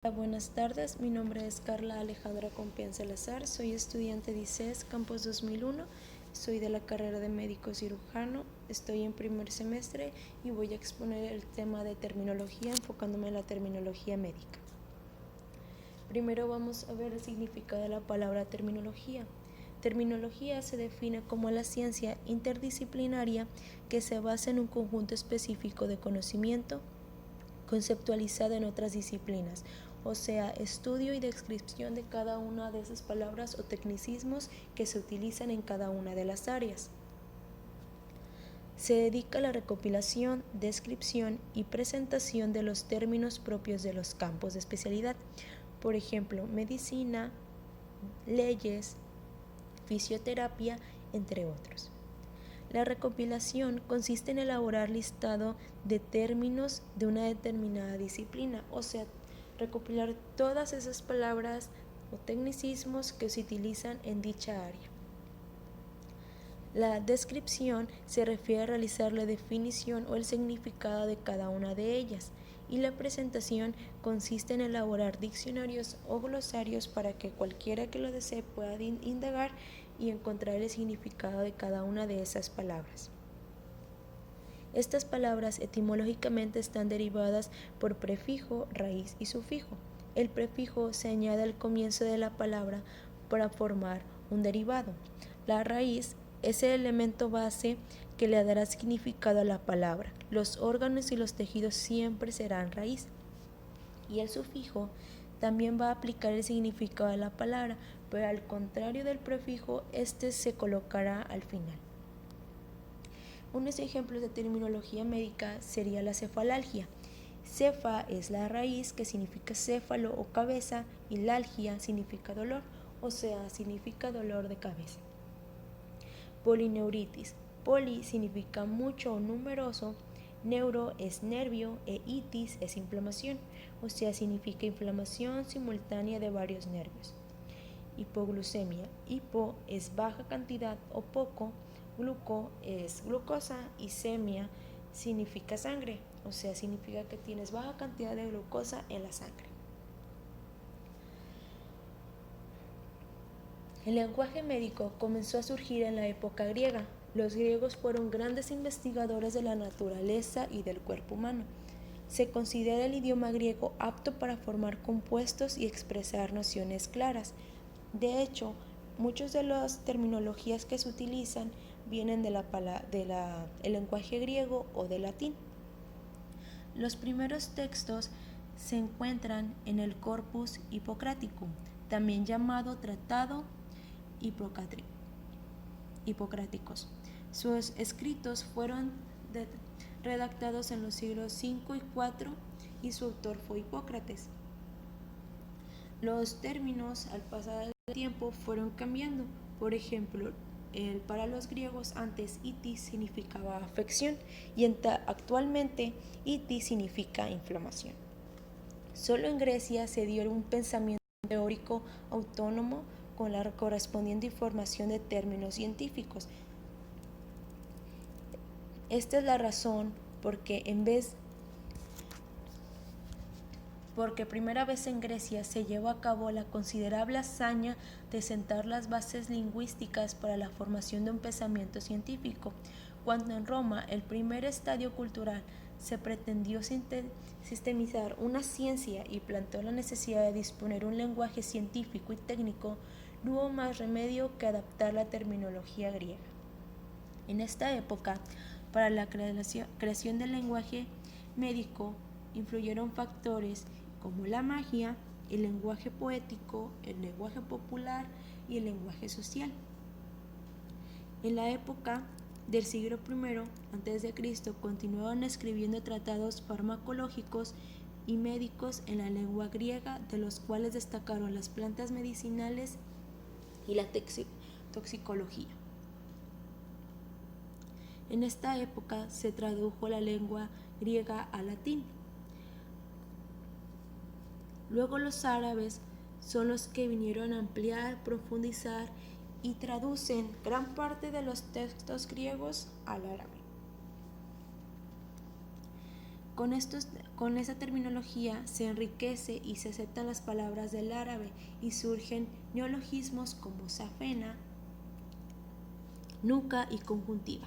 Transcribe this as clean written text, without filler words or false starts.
Hola, buenas tardes, mi nombre es Carla Alejandra Compián Salazar, soy estudiante de ICES Campus 2001, soy de la carrera de médico cirujano, estoy en primer semestre y voy a exponer el tema de terminología enfocándome en la terminología médica. Primero vamos a ver el significado de la palabra terminología. Terminología se define como la ciencia interdisciplinaria que se basa en un conjunto específico de conocimiento conceptualizado en otras disciplinas, o sea, estudio y descripción de cada una de esas palabras o tecnicismos que se utilizan en cada una de las áreas. Se dedica a la recopilación, descripción y presentación de los términos propios de los campos de especialidad, por ejemplo, medicina, leyes, fisioterapia, entre otros. La recopilación consiste en elaborar listado de términos de una determinada disciplina, o sea, recopilar todas esas palabras o tecnicismos que se utilizan en dicha área. La descripción se refiere a realizar la definición o el significado de cada una de ellas, y la presentación consiste en elaborar diccionarios o glosarios para que cualquiera que lo desee pueda indagar y encontrar el significado de cada una de esas palabras. Estas palabras etimológicamente están derivadas por prefijo, raíz y sufijo. El prefijo se añade al comienzo de la palabra para formar un derivado. La raíz es el elemento base que le dará significado a la palabra. Los órganos y los tejidos siempre serán raíz. Y el sufijo también va a aplicar el significado de la palabra, pero al contrario del prefijo, este se colocará al final. Unos ejemplos de terminología médica sería la cefalalgia. Cefa es la raíz, que significa céfalo o cabeza, y lalgia significa dolor, o sea, significa dolor de cabeza. Polineuritis. Poli significa mucho o numeroso, neuro es nervio e itis es inflamación, o sea, significa inflamación simultánea de varios nervios. Hipoglucemia. Hipo es baja cantidad o poco, gluco es glucosa y semia significa sangre, o sea, significa que tienes baja cantidad de glucosa en la sangre. El lenguaje médico comenzó a surgir en la época griega. Los griegos fueron grandes investigadores de la naturaleza y del cuerpo humano. Se considera el idioma griego apto para formar compuestos y expresar nociones claras. De hecho, muchas de las terminologías que se utilizan vienen del lenguaje griego o del latín. Los primeros textos se encuentran en el Corpus Hippocraticum, también llamado Tratado Hipocráticos. Sus escritos fueron redactados en los siglos V y IV y su autor fue Hipócrates. Los términos al pasar el tiempo fueron cambiando. Por ejemplo, para los griegos antes itis significaba afección y actualmente itis significa inflamación. Solo en Grecia se dio un pensamiento teórico autónomo con la correspondiente información de términos científicos. Esta es la razón porque primera vez en Grecia se llevó a cabo la considerable hazaña de sentar las bases lingüísticas para la formación de un pensamiento científico, cuando en Roma, el primer estadio cultural, se pretendió sistemizar una ciencia y planteó la necesidad de disponer un lenguaje científico y técnico, no hubo más remedio que adaptar la terminología griega. En esta época, para la creación del lenguaje médico, influyeron factores como la magia, el lenguaje poético, el lenguaje popular y el lenguaje social. En la época del siglo I a.C. continuaron escribiendo tratados farmacológicos y médicos en la lengua griega, de los cuales destacaron las plantas medicinales y la toxicología. En esta época se tradujo la lengua griega al latín. Luego los árabes son los que vinieron a ampliar, profundizar y traducen gran parte de los textos griegos al árabe. Con esa terminología se enriquece y se aceptan las palabras del árabe y surgen neologismos como safena, nuca y conjuntiva.